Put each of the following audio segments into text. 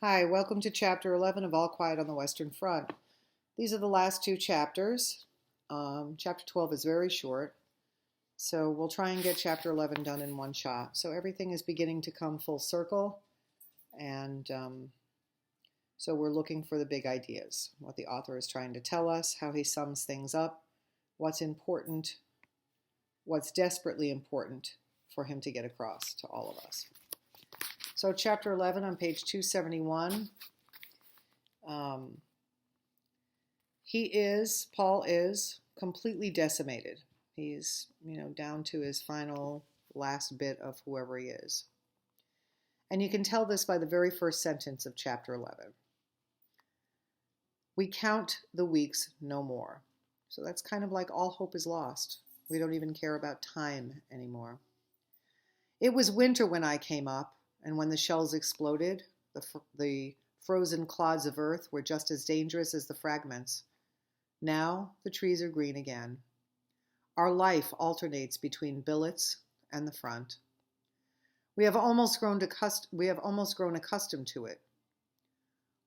Hi, welcome to Chapter 11 of All Quiet on the Western Front. These are the last two chapters. Chapter 12 is very short, so we'll try and get Chapter 11 done in one shot. So everything is beginning to come full circle, and so we're looking for the big ideas, what the author is trying to tell us, how he sums things up, what's important, what's desperately important for him to get across to all of us. So chapter 11 on page 271, Paul is completely decimated. He's, down to his final last bit of whoever he is. And you can tell this by the very first sentence of chapter 11. We count the weeks no more. So that's kind of like all hope is lost. We don't even care about time anymore. It was winter when I came up, and when the shells exploded, the frozen clods of earth were just as dangerous as the fragments. Now the trees are green again. Our life alternates between billets and the front. We have almost grown accustomed to it.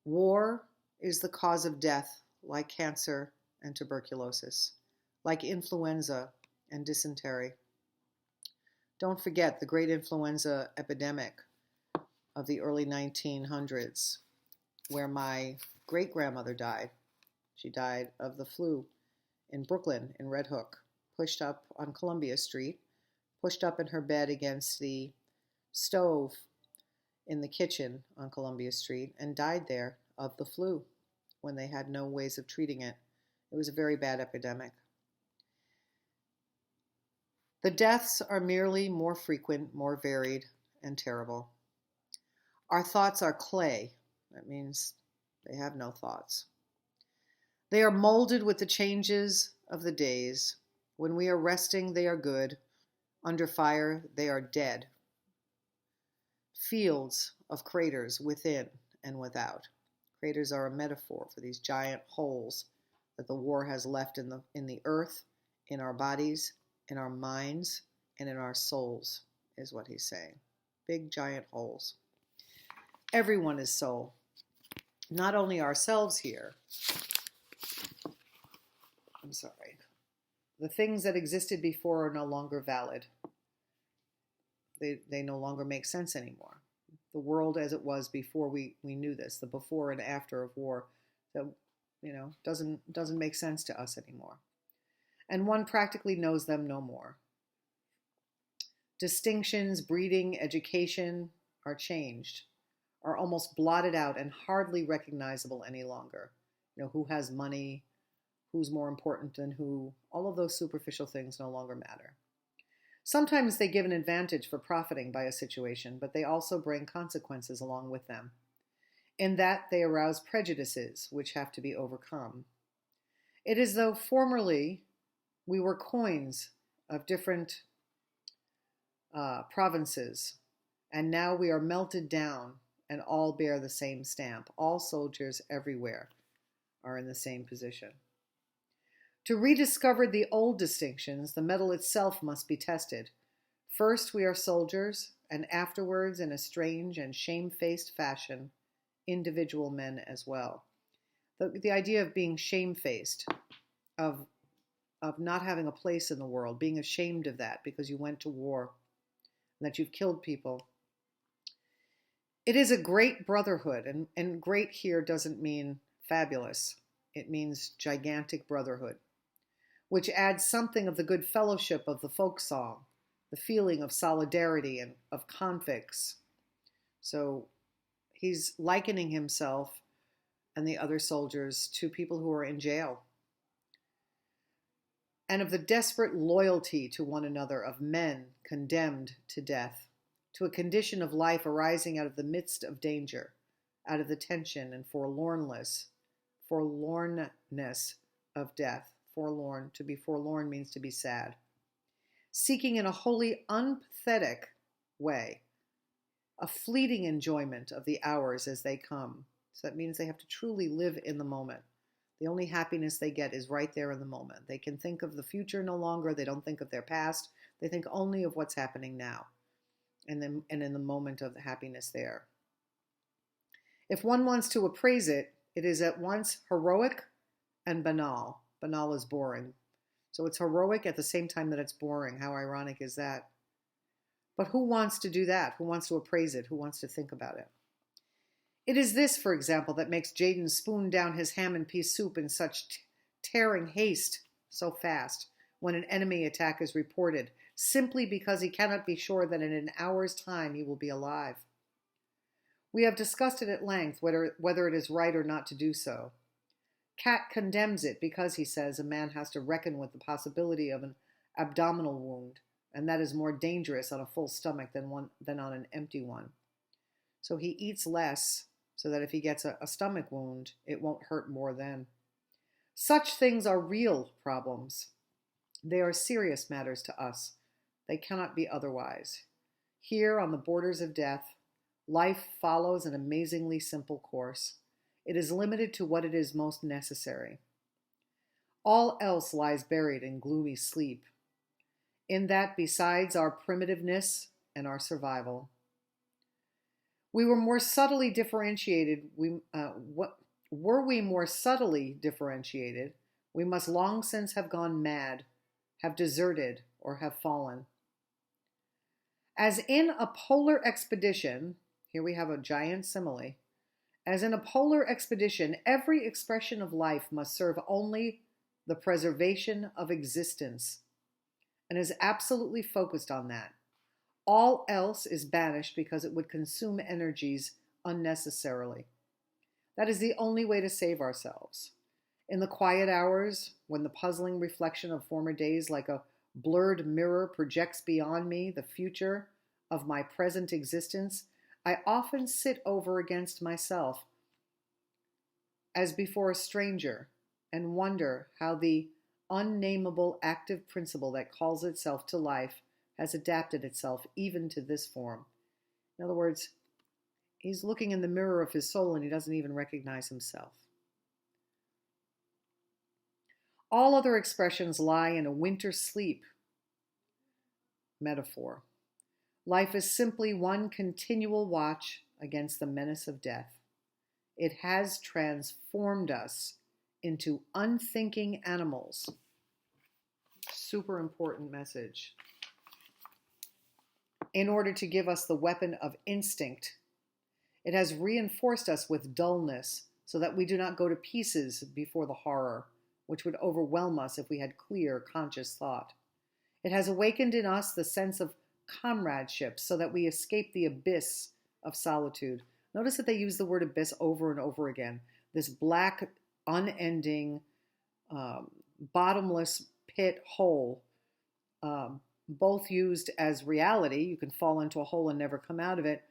War is the cause of death, like cancer and tuberculosis, like influenza and dysentery. Don't forget the great influenza epidemic of the early 1900s, where my great-grandmother died. She died of the flu in Brooklyn, in Red Hook, pushed up on Columbia Street, pushed up in her bed against the stove in the kitchen on Columbia Street, and died there of the flu when they had no ways of treating it. It was a very bad epidemic. The deaths are merely more frequent, more varied, and terrible. Our thoughts are clay. That means they have no thoughts. They are molded with the changes of the days. When we are resting, they are good. Under fire, they are dead. Fields of craters within and without. Craters are a metaphor for these giant holes that the war has left in the earth, in our bodies, in our minds, and in our souls, is what he's saying. Big, giant holes. Everyone is soul, not only ourselves here. I'm sorry. The things that existed before are no longer valid. They no longer make sense anymore. The world as it was before we knew this, the before and after of war, that doesn't make sense to us anymore. And one practically knows them no more. Distinctions, breeding, education are changed, are almost blotted out and hardly recognizable any longer. Who has money, who's more important than who, all of those superficial things no longer matter. Sometimes they give an advantage for profiting by a situation, but they also bring consequences along with them. In that they arouse prejudices which have to be overcome. It is though formerly we were coins of different provinces, and now we are melted down and all bear the same stamp. All soldiers everywhere are in the same position. To rediscover the old distinctions, the metal itself must be tested. First we are soldiers, and afterwards, in a strange and shamefaced fashion, individual men as well. The idea of being shamefaced, of not having a place in the world, being ashamed of that because you went to war, and that you've killed people. It is a great brotherhood, and great here doesn't mean fabulous. It means gigantic brotherhood, which adds something of the good fellowship of the folk song, the feeling of solidarity and of convicts. So he's likening himself and the other soldiers to people who are in jail, and of the desperate loyalty to one another of men condemned to death, to a condition of life arising out of the midst of danger, out of the tension and forlornness of death. Forlorn, to be forlorn means to be sad. Seeking in a wholly unpathetic way a fleeting enjoyment of the hours as they come. So that means they have to truly live in the moment. The only happiness they get is right there in the moment. They can think of the future no longer. They don't think of their past. They think only of what's happening now, and in the moment of the happiness there. If one wants to appraise it, it is at once heroic and banal. Banal is boring. So it's heroic at the same time that it's boring. How ironic is that? But who wants to do that? Who wants to appraise it? Who wants to think about it? It is this, for example, that makes Jaden spoon down his ham and pea soup in such tearing haste so fast when an enemy attack is reported, simply because he cannot be sure that in an hour's time he will be alive. We have discussed it at length, whether it is right or not to do so. Cat condemns it because, he says, a man has to reckon with the possibility of an abdominal wound, and that is more dangerous on a full stomach than on an empty one. So he eats less, so that if he gets a stomach wound, it won't hurt more then. Such things are real problems. They are serious matters to us. They cannot be otherwise. Here, on the borders of death, life follows an amazingly simple course. It is limited to what it is most necessary. All else lies buried in gloomy sleep. In that, besides our primitiveness and our survival, were we more subtly differentiated, we must long since have gone mad, have deserted, or have fallen. As in a polar expedition, here we have a giant simile, as in a polar expedition, every expression of life must serve only the preservation of existence, and is absolutely focused on that. All else is banished because it would consume energies unnecessarily. That is the only way to save ourselves. In the quiet hours, when the puzzling reflection of former days like a blurred mirror projects beyond me the future of my present existence, I often sit over against myself as before a stranger and wonder how the unnameable active principle that calls itself to life has adapted itself even to this form. In other words, he's looking in the mirror of his soul and he doesn't even recognize himself. All other expressions lie in a winter sleep metaphor. Life is simply one continual watch against the menace of death. It has transformed us into unthinking animals. Super important message. In order to give us the weapon of instinct, it has reinforced us with dullness so that we do not go to pieces before the horror, which would overwhelm us if we had clear, conscious thought. It has awakened in us the sense of comradeship so that we escape the abyss of solitude. Notice that they use the word abyss over and over again. This black, unending, bottomless pit hole, both used as reality. You can fall into a hole and never come out of it,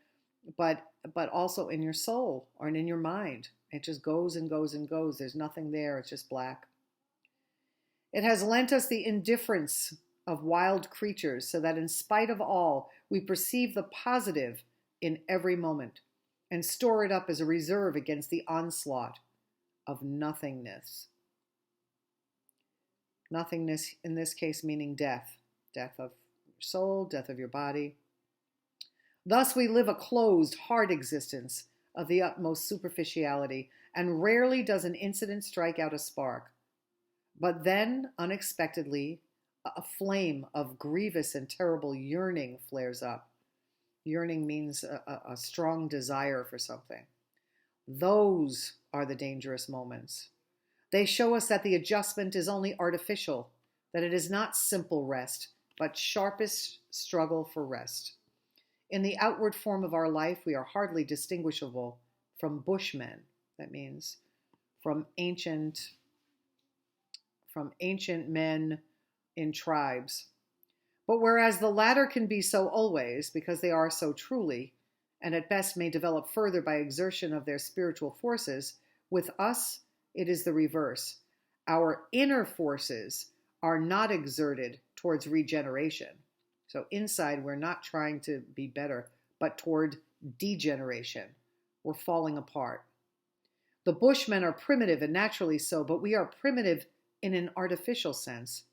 but also in your soul or in your mind. It just goes and goes and goes. There's nothing there. It's just black. It has lent us the indifference of wild creatures so that in spite of all, we perceive the positive in every moment and store it up as a reserve against the onslaught of nothingness. Nothingness, in this case, meaning death. Death of your soul, death of your body. Thus we live a closed, hard existence of the utmost superficiality, and rarely does an incident strike out a spark. But then, unexpectedly, a flame of grievous and terrible yearning flares up. Yearning means a strong desire for something. Those are the dangerous moments. They show us that the adjustment is only artificial, that it is not simple rest, but sharpest struggle for rest. In the outward form of our life, we are hardly distinguishable from bushmen. That means from ancient men in tribes. But whereas the latter can be so always, because they are so truly, and at best may develop further by exertion of their spiritual forces, with us it is the reverse. Our inner forces are not exerted towards regeneration. So inside, we're not trying to be better, but toward degeneration. We're falling apart. The Bushmen are primitive and naturally so, but we are primitive in an artificial sense.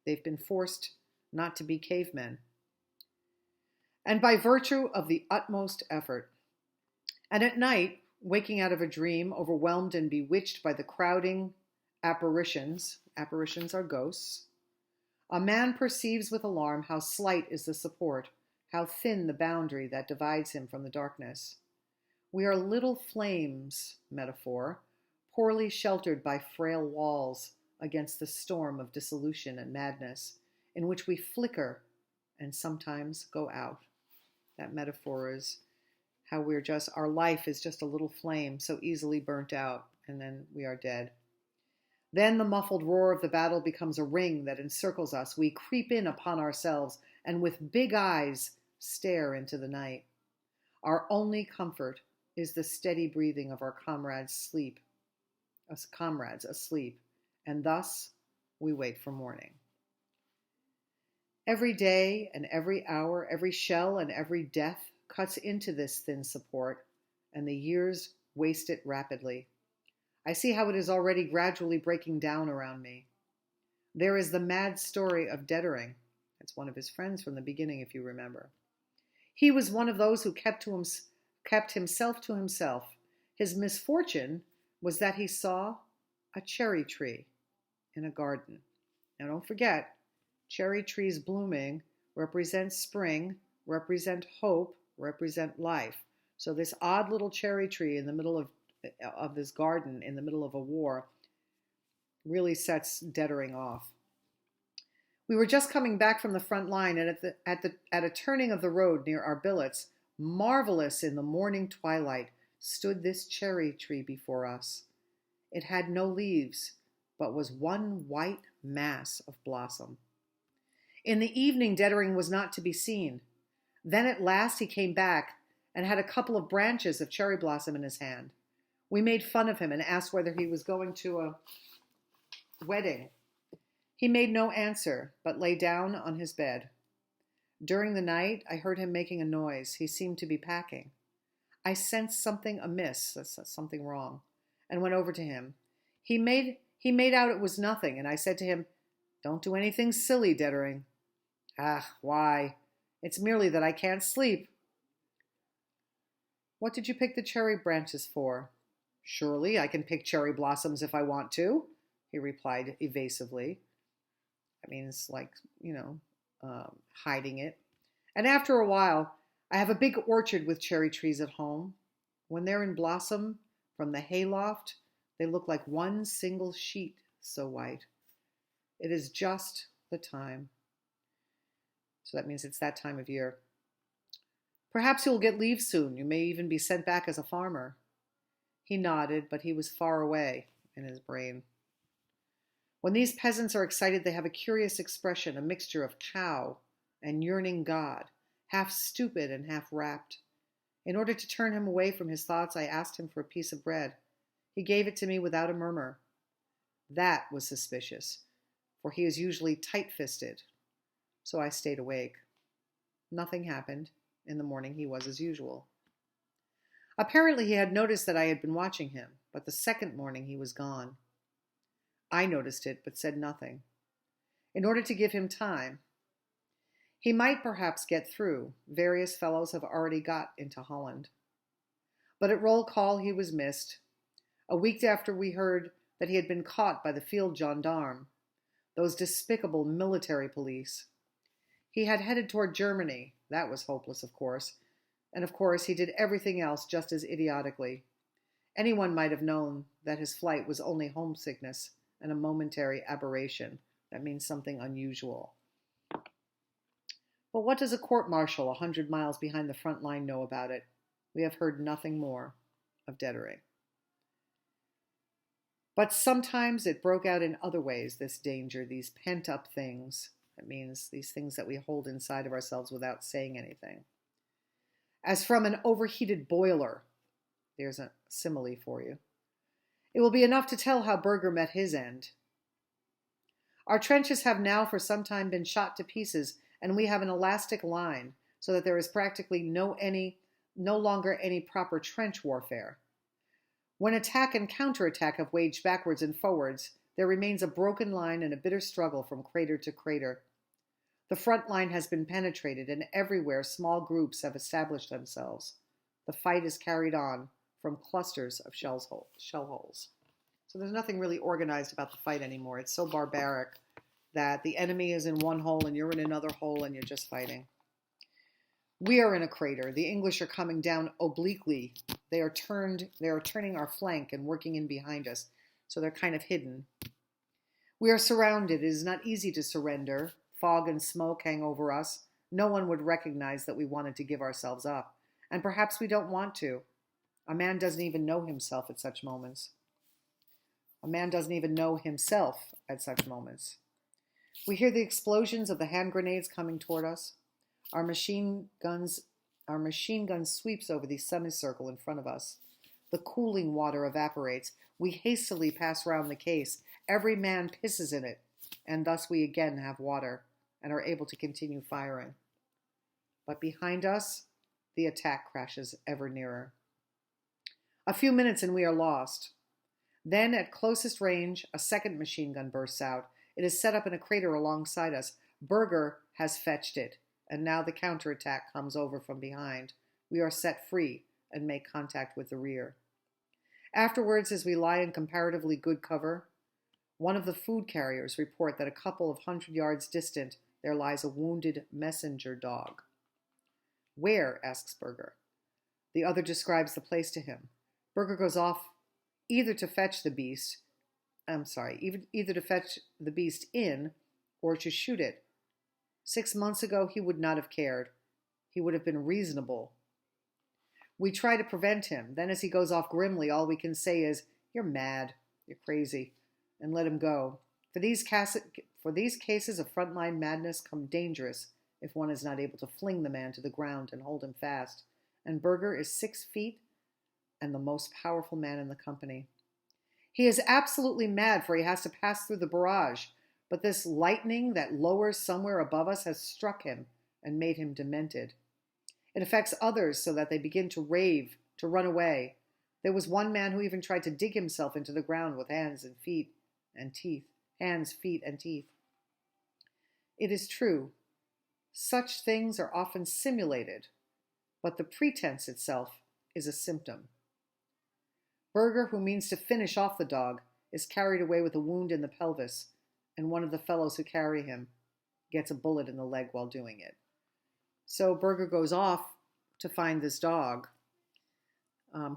They've been forced not to be cavemen. And by virtue of the utmost effort. And at night, waking out of a dream, overwhelmed and bewitched by the crowding apparitions. Apparitions are ghosts. A man perceives with alarm how slight is the support, how thin the boundary that divides him from the darkness. We are little flames, metaphor, poorly sheltered by frail walls against the storm of dissolution and madness, in which we flicker and sometimes go out. That metaphor is how our life is just a little flame, so easily burnt out, and then we are dead. Then the muffled roar of the battle becomes a ring that encircles us. We creep in upon ourselves and with big eyes stare into the night. Our only comfort is the steady breathing of our comrades asleep, and thus we wait for morning. Every day and every hour, every shell and every death cuts into this thin support, and the years waste it rapidly. I see how it is already gradually breaking down around me. There is the mad story of Dettering. That's one of his friends from the beginning, if you remember. He was one of those who kept himself to himself. His misfortune was that he saw a cherry tree in a garden. Now don't forget, cherry trees blooming represent spring, represent hope, represent life. So this odd little cherry tree in the middle of this garden, in the middle of a war, really sets Dettering off. We were just coming back from the front line, and at a turning of the road near our billets, marvelous in the morning twilight, stood this cherry tree before us. It had no leaves, but was one white mass of blossom. In the evening, Dettering was not to be seen. Then at last he came back and had a couple of branches of cherry blossom in his hand. We made fun of him and asked whether he was going to a wedding. He made no answer, but lay down on his bed. During the night, I heard him making a noise. He seemed to be packing. I sensed something amiss, something wrong, and went over to him. He made out it was nothing, and I said to him, "Don't do anything silly, Dettering." "Ah, why? It's merely that I can't sleep." "What did you pick the cherry branches for?" "Surely I can pick cherry blossoms if I want to," he replied evasively. That means hiding it. "And after a while, I have a big orchard with cherry trees at home. When they're in blossom from the hayloft, they look like one single sheet, so white. It is just the time." So that means it's that time of year. "Perhaps you will get leave soon. You may even be sent back as a farmer." He nodded, but he was far away in his brain. When these peasants are excited, they have a curious expression, a mixture of cow and yearning God, half stupid and half rapt. In order to turn him away from his thoughts, I asked him for a piece of bread. He gave it to me without a murmur. That was suspicious, for he is usually tight-fisted. So I stayed awake. Nothing happened. In the morning, he was as usual. Apparently, he had noticed that I had been watching him, but the second morning he was gone. I noticed it, but said nothing. In order to give him time, he might perhaps get through. Various fellows have already got into Holland. But at roll call, he was missed. A week after, we heard that he had been caught by the field gendarme, those despicable military police. He had headed toward Germany. That was hopeless, of course. And of course, he did everything else just as idiotically. Anyone might have known that his flight was only homesickness and a momentary aberration. That means something unusual. But what does a court-martial 100 miles behind the front line know about it? We have heard nothing more of Dettering. But sometimes it broke out in other ways, this danger, these pent-up things. That means these things that we hold inside of ourselves without saying anything. As from an overheated boiler. There's a simile for you. It will be enough to tell how Berger met his end. Our trenches have now for some time been shot to pieces, and we have an elastic line, so that there is practically no longer any proper trench warfare. When attack and counterattack have waged backwards and forwards, there remains a broken line and a bitter struggle from crater to crater. The front line has been penetrated, and everywhere small groups have established themselves. The fight is carried on, from clusters of shell holes. So there's nothing really organized about the fight anymore. It's so barbaric that the enemy is in one hole and you're in another hole and you're just fighting. We are in a crater. The English are coming down obliquely. They are turning our flank and working in behind us, so they're kind of hidden. We are surrounded. It is not easy to surrender. Fog and smoke hang over us. No one would recognize that we wanted to give ourselves up. And perhaps we don't want to. A man doesn't even know himself at such moments. A man doesn't even know himself at such moments. We hear the explosions of the hand grenades coming toward us. Our machine gun sweeps over the semicircle in front of us. The cooling water evaporates. We hastily pass round the case. Every man pisses in it, and thus we again have water and are able to continue firing. But behind us, the attack crashes ever nearer. A few minutes and we are lost. Then, at closest range, a second machine gun bursts out. It is set up in a crater alongside us. Berger has fetched it, and now the counterattack comes over from behind. We are set free and make contact with the rear. Afterwards, as we lie in comparatively good cover, one of the food carriers report that a couple of 100 yards distant there lies a wounded messenger dog. Where? Asks Berger. The other describes the place to him. Berger goes off either to fetch the beast in or to shoot it. 6 months ago, he would not have cared. He would have been reasonable. We try to prevent him. Then as he goes off grimly, all we can say is, "You're mad. You're crazy," and let him go. For these cases of frontline madness come dangerous if one is not able to fling the man to the ground and hold him fast. And Berger is 6 feet and the most powerful man in the company. He is absolutely mad, for he has to pass through the barrage, but this lightning that lowers somewhere above us has struck him and made him demented. It affects others so that they begin to rave, to run away. There was one man who even tried to dig himself into the ground with hands, feet, and teeth. It is true, such things are often simulated, but the pretense itself is a symptom. Berger, who means to finish off the dog, is carried away with a wound in the pelvis, and one of the fellows who carry him gets a bullet in the leg while doing it. So Berger goes off to find this dog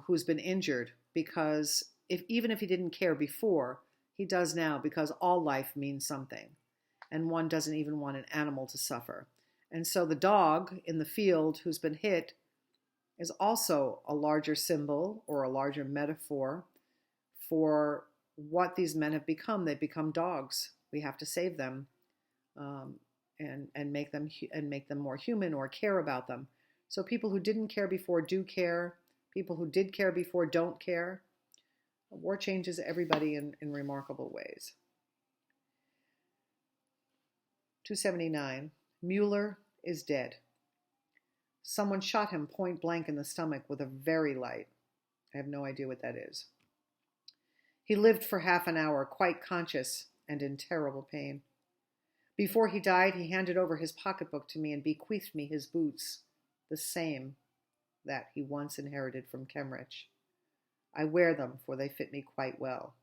who's been injured, because even if he didn't care before, he does now, because all life means something, and one doesn't even want an animal to suffer. And so the dog in the field who's been hit is also a larger symbol or a larger metaphor for what these men have become. They've become dogs. We have to save them and make them more human, or care about them. So people who didn't care before do care. People who did care before don't care. War changes everybody in remarkable ways. 279. Mueller is dead. Someone shot him point blank in the stomach with a very light. I have no idea what that is. He lived for half an hour, quite conscious and in terrible pain. Before he died, he handed over his pocketbook to me and bequeathed me his boots, the same that he once inherited from Kemrich. I wear them, for they fit me quite well.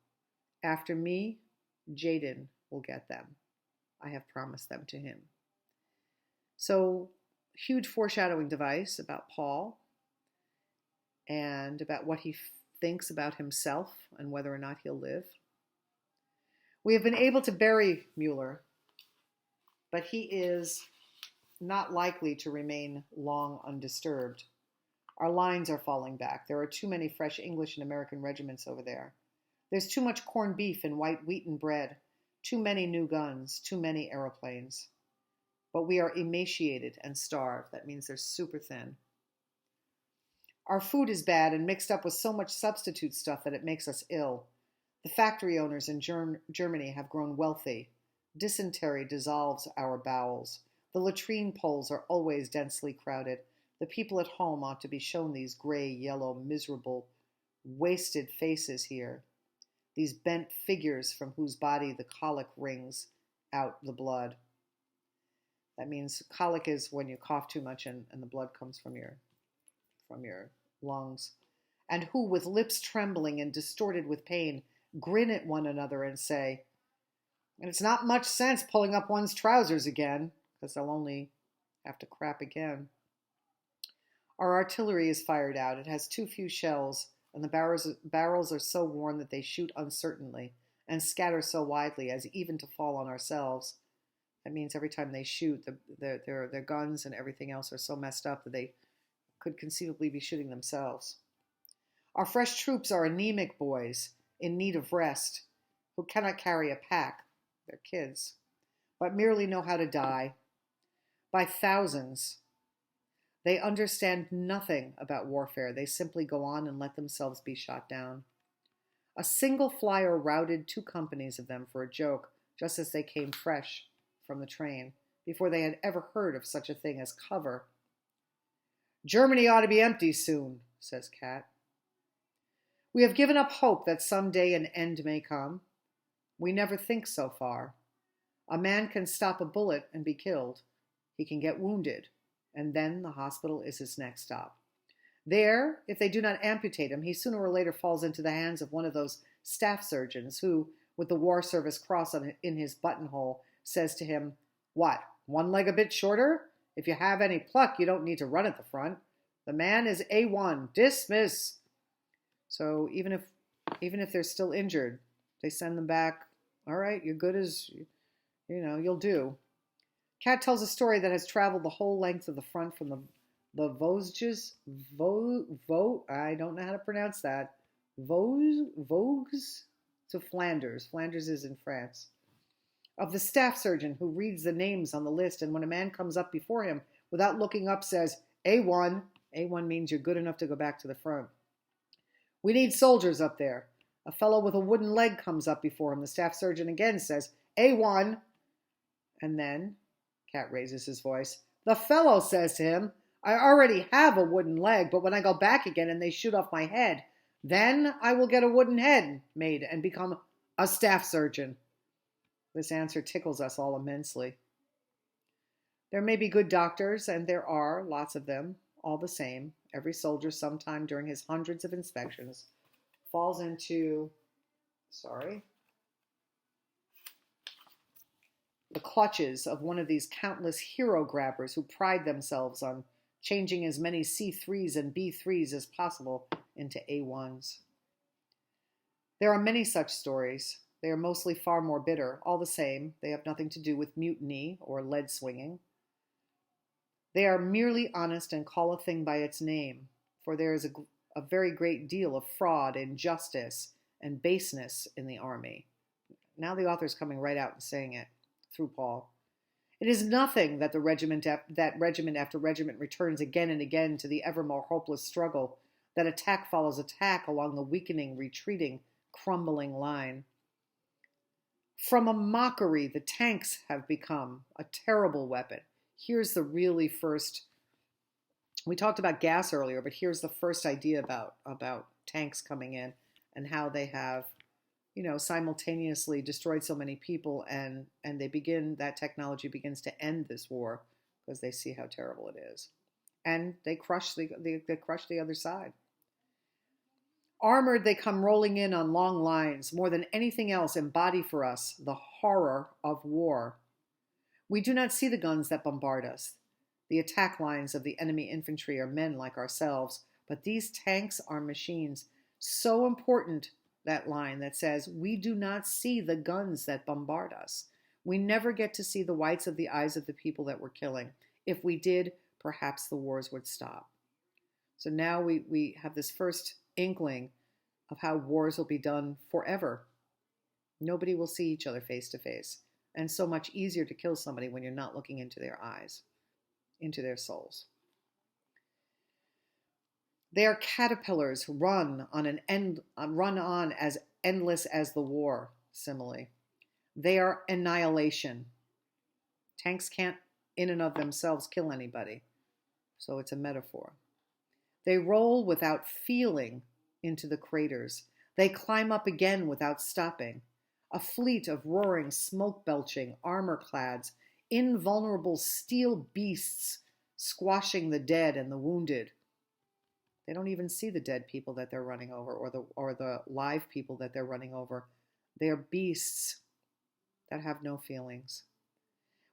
After me, Jaden will get them. I have promised them to him. So, huge foreshadowing device about Paul and about what he thinks about himself and whether or not he'll live. We have been able to bury Mueller, but he is not likely to remain long undisturbed. Our lines are falling back. There are too many fresh English and American regiments over there. There's too much corned beef and white wheaten bread, too many new guns, too many aeroplanes. But we are emaciated and starved. That means they're super thin. Our food is bad and mixed up with so much substitute stuff that it makes us ill. The factory owners in Germany have grown wealthy. Dysentery dissolves our bowels. The latrine poles are always densely crowded. The people at home ought to be shown these gray, yellow, miserable, wasted faces here. These bent figures from whose body the colic wrings out the blood. That means colic is when you cough too much and the blood comes from your lungs. and who, with lips trembling and distorted with pain, grin at one another and say, "And it's not much sense pulling up one's trousers again, because they'll only have to crap again." Our artillery is fired out. It has too few shells, and the barrels are so worn that they shoot uncertainly and scatter so widely as even to fall on ourselves. That means every time they shoot, their guns and everything else are so messed up that they could conceivably be shooting themselves. Our fresh troops are anemic boys in need of rest, who cannot carry a pack, they're kids, but merely know how to die. By thousands. They understand nothing about warfare. They simply go on and let themselves be shot down. A single flyer routed 2 companies of them for a joke, just as they came fresh from the train, before they had ever heard of such a thing as cover. "Germany ought to be empty soon," says Cat. We have given up hope that someday an end may come. We never think so far. A man can stop a bullet and be killed. He can get wounded, and then the hospital is his next stop. There, if they do not amputate him, he sooner or later falls into the hands of one of those staff surgeons who, with the War Service Cross in his buttonhole, says to him, "What, one leg a bit shorter? If you have any pluck, you don't need to run at the front. The man is A1. Dismiss." So even if they're still injured, they send them back. "All right, you're good as, you'll do." Cat tells a story that has traveled the whole length of the front from the Vosges, I don't know how to pronounce that, Vosges to Flanders. Flanders is in France. Of the staff surgeon who reads the names on the list, and when a man comes up before him, without looking up, says, "A1. A1 means you're good enough to go back to the front. "We need soldiers up there." A fellow with a wooden leg comes up before him. The staff surgeon again says, "A1. And then, Cat raises his voice, the fellow says to him, "I already have a wooden leg, but when I go back again and they shoot off my head, then I will get a wooden head made and become a staff surgeon." This answer tickles us all immensely. There may be good doctors, and there are lots of them. All the same, every soldier sometime during his hundreds of inspections falls into, the clutches of one of these countless hero grabbers who pride themselves on changing as many C3s and B3s as possible into A1s. There are many such stories. They are mostly far more bitter. All the same, they have nothing to do with mutiny or lead swinging. They are merely honest and call a thing by its name, for there is a very great deal of fraud, injustice, and baseness in the army. Now the author's coming right out and saying it through Paul. It is nothing that regiment after regiment returns again and again to the ever more hopeless struggle, that attack follows attack along the weakening, retreating, crumbling line. From a mockery, the tanks have become a terrible weapon. Here's the really first, we talked about gas earlier, but here's the first idea about tanks coming in and how they have, simultaneously destroyed so many people, and that technology begins to end this war because they see how terrible it is. And they crush the other side. Armored, they come rolling in on long lines, more than anything else embody for us the horror of war. We do not see the guns that bombard us. The attack lines of the enemy infantry are men like ourselves, but these tanks are machines. So important, that line that says, we do not see the guns that bombard us. We never get to see the whites of the eyes of the people that we're killing. If we did, perhaps the wars would stop. So now we have this first inkling of how wars will be done forever. Nobody will see each other face to face. And so much easier to kill somebody when you're not looking into their eyes, into their souls. They are caterpillars run on as endless as the war, simile. They are annihilation. Tanks can't in and of themselves kill anybody, so it's a metaphor. They roll without feeling into the craters. They climb up again without stopping. A fleet of roaring, smoke-belching, armor-clads, invulnerable steel beasts squashing the dead and the wounded. They don't even see the dead people that they're running over, or the live people that they're running over. They are beasts that have no feelings.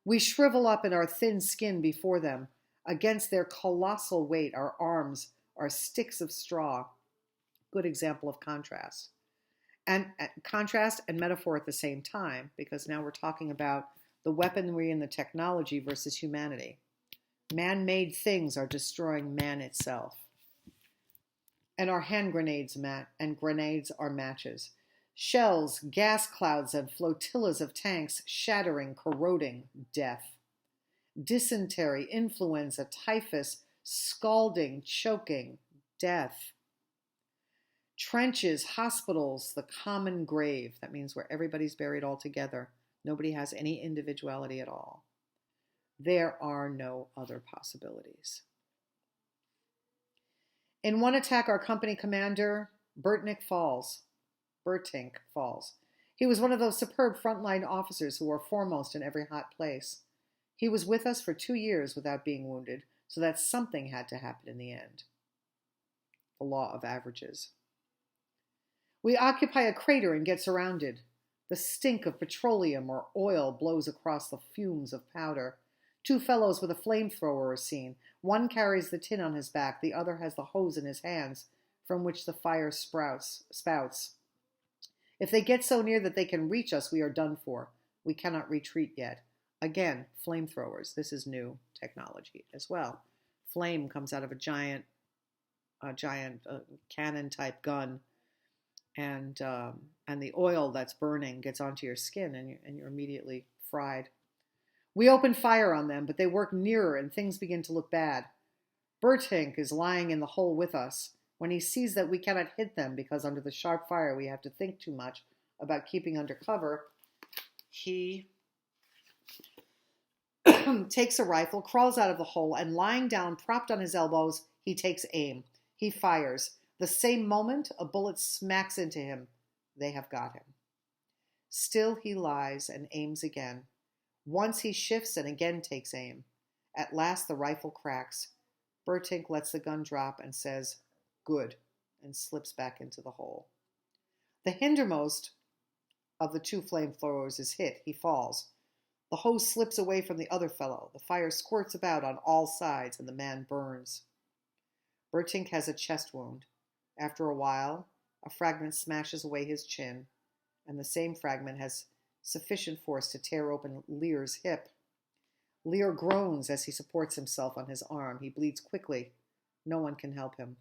We shrivel up in our thin skin before them. Against their colossal weight, our arms are sticks of straw. Good example of contrast. And contrast and metaphor at the same time, because now we're talking about the weaponry and the technology versus humanity. Man-made things are destroying man itself. And our hand grenades and grenades are matches. Shells, gas clouds, and flotillas of tanks shattering, corroding, death. Dysentery, influenza, typhus, scalding, choking, death. Trenches, hospitals, the common grave. That means where everybody's buried all together. Nobody has any individuality at all. There are no other possibilities. In one attack, our company commander, Bertink falls. He was one of those superb frontline officers who were foremost in every hot place. He was with us for 2 years without being wounded, so that something had to happen in the end. The law of averages. We occupy a crater and get surrounded. The stink of petroleum or oil blows across the fumes of powder. 2 fellows with a flamethrower are seen. One carries the tin on his back, the other has the hose in his hands, from which the fire spouts. If they get so near that they can reach us, we are done for. We cannot retreat yet. Again, flamethrowers. This is new technology as well. Flame comes out of a giant cannon-type gun, and the oil that's burning gets onto your skin, and you're immediately fried. We open fire on them, but they work nearer, and things begin to look bad. Bertink is lying in the hole with us. When he sees that we cannot hit them because under the sharp fire we have to think too much about keeping under cover, he takes a rifle, crawls out of the hole, and lying down, propped on his elbows, he takes aim. He fires. The same moment, a bullet smacks into him. They have got him. Still he lies and aims again. Once he shifts and again takes aim. At last the rifle cracks. Bertink lets the gun drop and says, "Good," and slips back into the hole. The hindermost of the 2 flamethrowers is hit. He falls. The hose slips away from the other fellow. The fire squirts about on all sides, and the man burns. Bertink has a chest wound. After a while, a fragment smashes away his chin, and the same fragment has sufficient force to tear open Lear's hip. Lear groans as he supports himself on his arm. He bleeds quickly. No one can help him.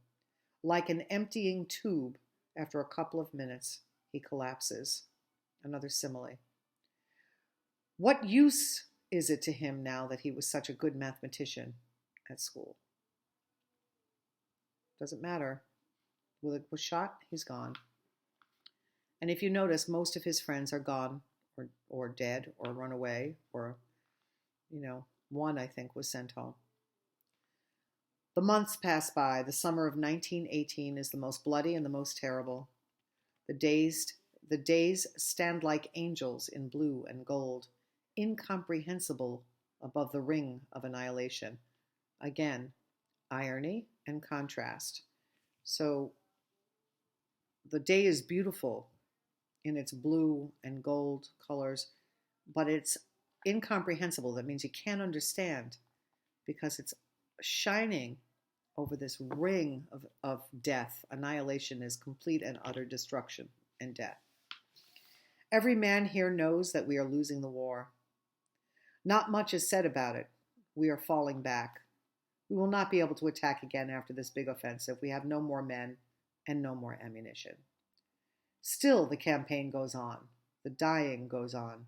Like an emptying tube, after a couple of minutes, he collapses. Another simile. What use is it to him now that he was such a good mathematician at school? Doesn't matter. Willard was shot, he's gone. And if you notice, most of his friends are gone or dead or run away or, one, I think, was sent home. The months pass by. The summer of 1918 is the most bloody and the most terrible. The days stand like angels in blue and gold, incomprehensible above the ring of annihilation. Again, irony and contrast. So the day is beautiful in its blue and gold colors, but it's incomprehensible. That means you can't understand because it's shining over this ring of death. Annihilation is complete and utter destruction and death. Every man here knows that we are losing the war. Not much is said about it. We are falling back. We will not be able to attack again after this big offensive. We have no more men and no more ammunition. Still, the campaign goes on. The dying goes on.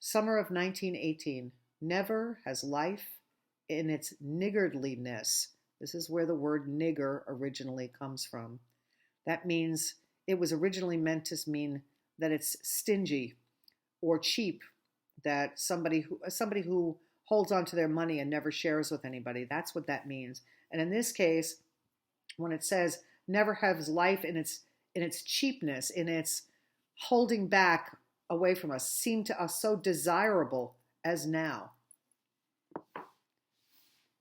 Summer of 1918. Never has life in its niggardliness. This is where the word nigger originally comes from. That means it was originally meant to mean that it's stingy or cheap, that somebody who holds on to their money and never shares with anybody. That's what that means. And in this case, when it says never has life in its cheapness, in its holding back away from us, seemed to us so desirable as now.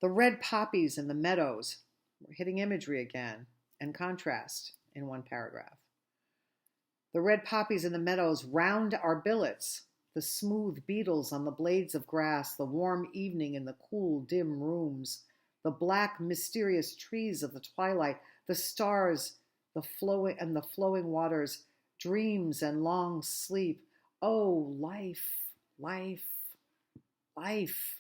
The red poppies in the meadows We're hitting imagery again and contrast in one paragraph. The red poppies in the meadows round our billets, the smooth beetles on the blades of grass, the warm evening in the cool, dim rooms, the black, mysterious trees of the twilight, the stars, the flowing waters, dreams and long sleep. Oh, life, life, life.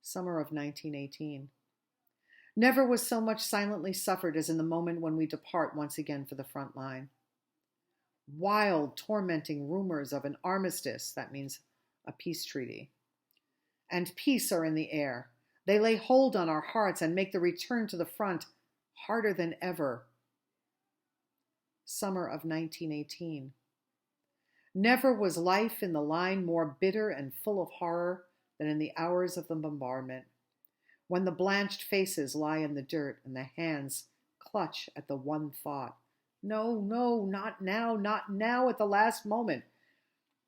Summer of 1918. Never was so much silently suffered as in the moment when we depart once again for the front line. Wild, tormenting rumors of an armistice, that means a peace treaty, and peace are in the air. They lay hold on our hearts and make the return to the front harder than ever. Summer of 1918. Never was life in the line more bitter and full of horror than in the hours of the bombardment, when the blanched faces lie in the dirt and the hands clutch at the one thought. No, no, not now at the last moment.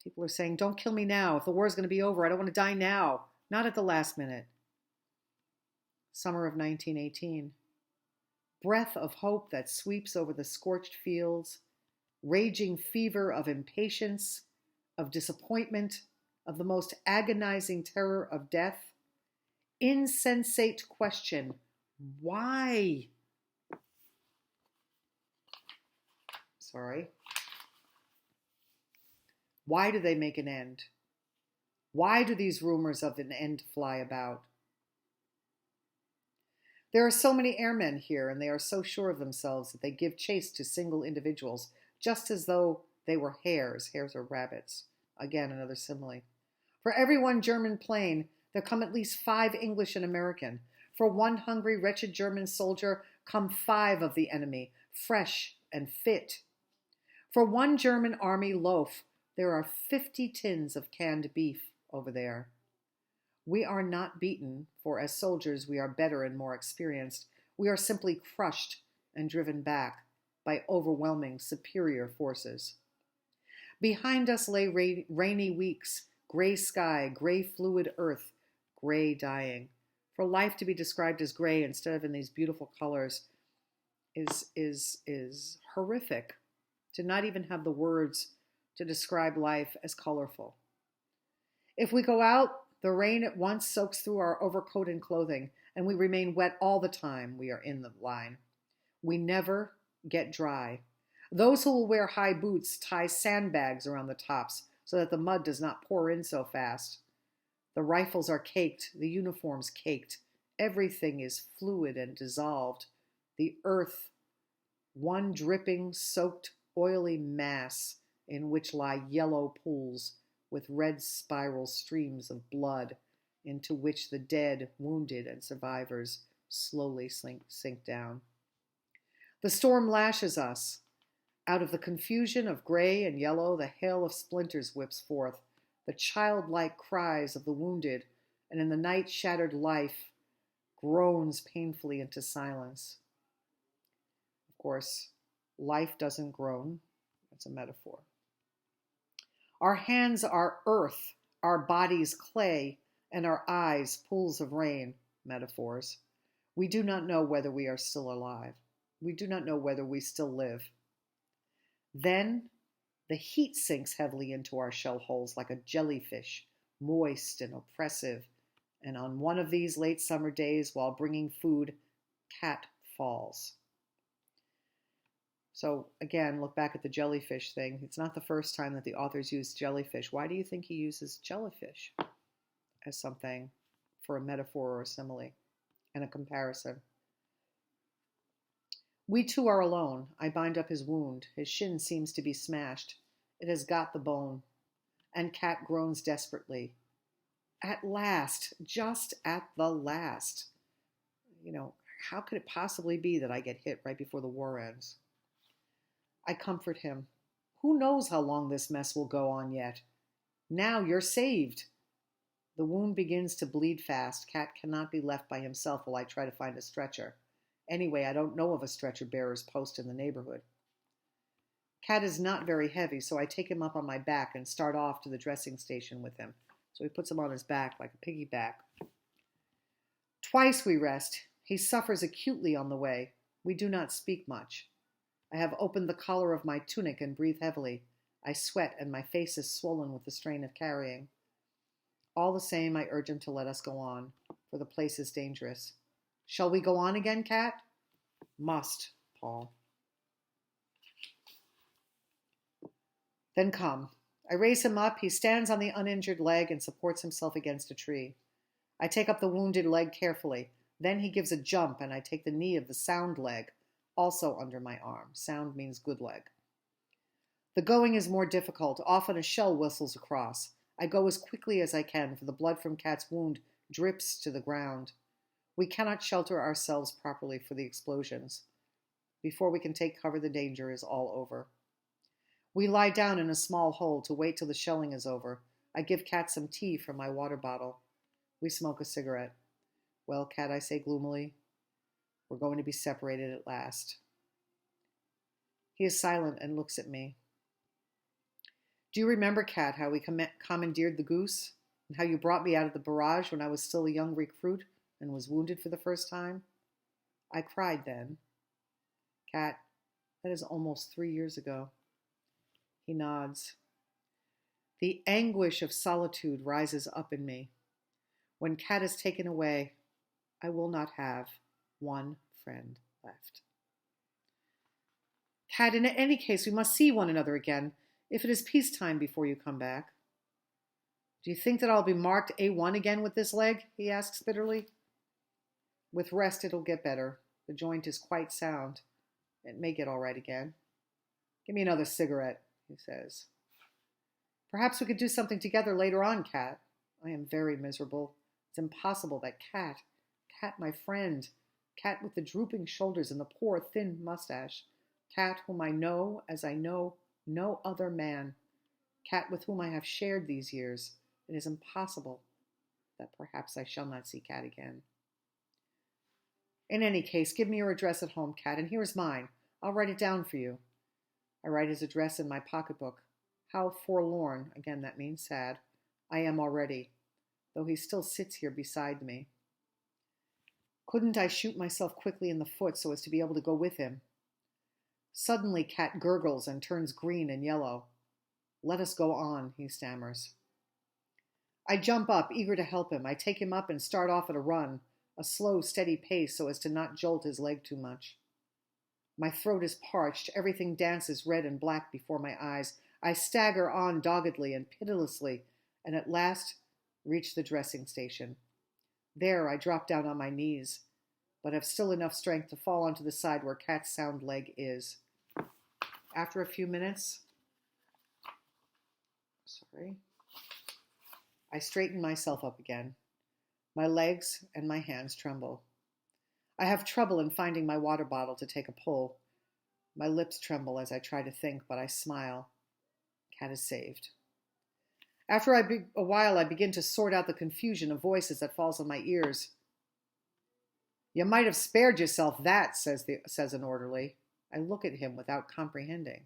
People are saying, don't kill me now. If the war is going to be over, I don't want to die now. Not at the last minute. Summer of 1918. Breath of hope that sweeps over the scorched fields, raging fever of impatience, of disappointment, of the most agonizing terror of death. Insensate question, why? Why do they make an end? Why do these rumors of an end fly about? There are so many airmen here, and they are so sure of themselves that they give chase to single individuals, just as though they were hares. Hares are rabbits. Again, another simile. For every one German plane, there come at least 5 English and American. For one hungry, wretched German soldier, come 5 of the enemy, fresh and fit. For one German army loaf, there are 50 tins of canned beef over there. We are not beaten, for as soldiers we are better and more experienced. We are simply crushed and driven back by overwhelming superior forces. Behind us lay rainy weeks, gray sky, gray fluid earth, gray dying. For life to be described as gray instead of in these beautiful colors is horrific. To not even have the words to describe life as colorful. If we go out, the rain at once soaks through our overcoat and clothing, and we remain wet all the time we are in the line. We never get dry. Those who will wear high boots tie sandbags around the tops so that the mud does not pour in so fast. The rifles are caked, the uniforms caked. Everything is fluid and dissolved. The earth, one dripping, soaked, oily mass in which lie yellow pools with red spiral streams of blood into which the dead, wounded, and survivors slowly sink down. The storm lashes us. Out of the confusion of gray and yellow, the hail of splinters whips forth, the childlike cries of the wounded, and in the night-shattered life groans painfully into silence. Of course, life doesn't groan. That's a metaphor. Our hands are earth, our bodies clay, and our eyes pools of rain, metaphors. We do not know whether we are still alive. We do not know whether we still live. Then the heat sinks heavily into our shell holes like a jellyfish, moist and oppressive, and on one of these late summer days, while bringing food, Cat falls. So again, look back at the jellyfish thing. It's not the first time that the authors used jellyfish. Why do you think he uses jellyfish as something for a metaphor or a simile and a comparison? We too are alone. I bind up his wound. His shin seems to be smashed. It has got the bone. And Cat groans desperately. At last, just at the last. How could it possibly be that I get hit right before the war ends? I comfort him. Who knows how long this mess will go on yet? Now you're saved. The wound begins to bleed fast. Cat cannot be left by himself while I try to find a stretcher. Anyway, I don't know of a stretcher bearer's post in the neighborhood. Cat is not very heavy, so I take him up on my back and start off to the dressing station with him. So he puts him on his back like a piggyback. Twice we rest. He suffers acutely on the way. We do not speak much. I have opened the collar of my tunic and breathe heavily. I sweat, and my face is swollen with the strain of carrying. All the same, I urge him to let us go on, for the place is dangerous. Shall we go on again, Cat? Must, Paul. Then come. I raise him up. He stands on the uninjured leg and supports himself against a tree. I take up the wounded leg carefully. Then he gives a jump, and I take the knee of the sound leg, also under my arm. Sound means good leg. The going is more difficult. Often a shell whistles across. I go as quickly as I can, for the blood from Cat's wound drips to the ground. We cannot shelter ourselves properly for the explosions. Before we can take cover, the danger is all over. We lie down in a small hole to wait till the shelling is over. I give Cat some tea from my water bottle. We smoke a cigarette. Well, Cat, I say gloomily, we're going to be separated at last. He is silent and looks at me. Do you remember, Cat, how we commandeered the goose? And how you brought me out of the barrage when I was still a young recruit and was wounded for the first time? I cried then. Cat, that is almost 3 years ago. He nods. The anguish of solitude rises up in me. When Cat is taken away, I will not have one friend left. Cat, in any case, we must see one another again, if it is peacetime before you come back. Do you think that I'll be marked A1 again with this leg? He asks bitterly. With rest, it'll get better. The joint is quite sound. It may get all right again. Give me another cigarette, he says. Perhaps we could do something together later on, Cat. I am very miserable. It's impossible that Cat, my friend, Cat with the drooping shoulders and the poor, thin mustache, Cat whom I know as I know no other man, Cat with whom I have shared these years. It is impossible that perhaps I shall not see Cat again. In any case, give me your address at home, Cat, and here is mine. I'll write it down for you. I write his address in my pocketbook. How forlorn, again that means sad, I am already, though he still sits here beside me. Couldn't I shoot myself quickly in the foot so as to be able to go with him? Suddenly Cat gurgles and turns green and yellow. Let us go on, he stammers. I jump up, eager to help him. I take him up and start off at a run, a slow, steady pace so as to not jolt his leg too much. My throat is parched. Everything dances red and black before my eyes. I stagger on doggedly and pitilessly, and at last reach the dressing station. There I drop down on my knees, but have still enough strength to fall onto the side where Cat's sound leg is. After a few minutes, I straighten myself up again. My legs and my hands tremble. I have trouble in finding my water bottle to take a pull. My lips tremble as I try to think, but I smile. Cat is saved. After a while, I begin to sort out the confusion of voices that falls on my ears. You might have spared yourself that, says an orderly. I look at him without comprehending.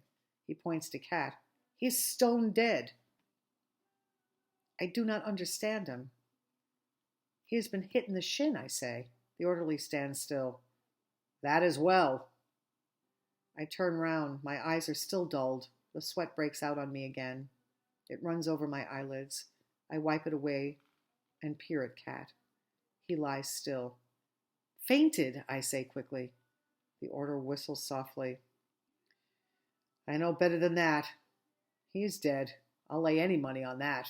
He points to Cat. He's stone dead. I do not understand him. He has been hit in the shin, I say. The orderly stands still. That as well. I turn round. My eyes are still dulled. The sweat breaks out on me again. It runs over my eyelids. I wipe it away and peer at Cat. He lies still. Fainted, I say quickly. The order whistles softly. I know better than that. He is dead. I'll lay any money on that.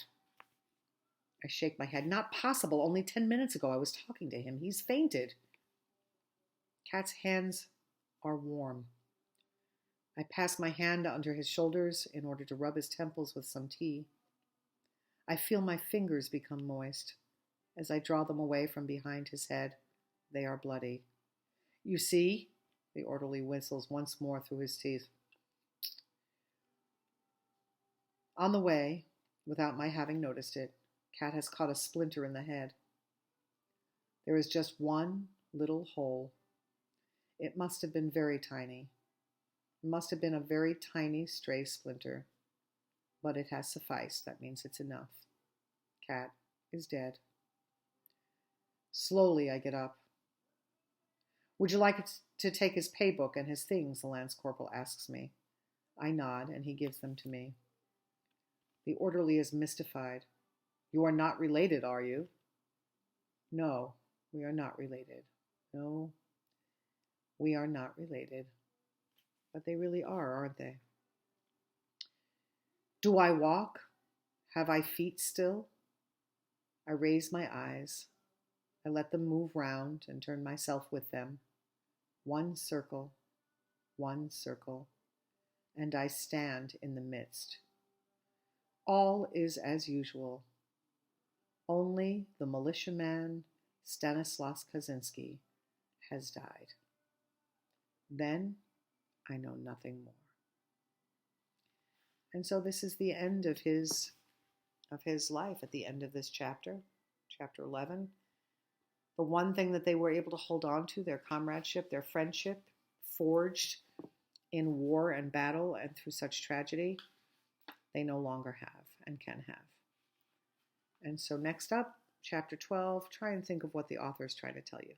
I shake my head. Not possible. Only 10 minutes ago I was talking to him. He's fainted. Cat's hands are warm. I pass my hand under his shoulders in order to rub his temples with some tea. I feel my fingers become moist. As I draw them away from behind his head, they are bloody. You see? The orderly whistles once more through his teeth. On the way, without my having noticed it, Cat has caught a splinter in the head. There is just one little hole. It must have been very tiny. It must have been a very tiny stray splinter. But it has sufficed. That means it's enough. Cat is dead. Slowly I get up. Would you like to take his pay book and his things? The lance corporal asks me. I nod, and he gives them to me. The orderly is mystified. You are not related, are you? No, we are not related. No, we are not related. But they really are, aren't they? Do I walk? Have I feet still? I raise my eyes. I let them move round and turn myself with them. One circle, and I stand in the midst. All is as usual. Only the militiaman Stanislas Kaczynski has died. Then I know nothing more. And so this is the end of his life, at the end of this chapter, chapter 11. The one thing that they were able to hold on to, their comradeship, their friendship, forged in war and battle and through such tragedy, they no longer have and can have. And so next up, chapter 12, try and think of what the author is trying to tell you.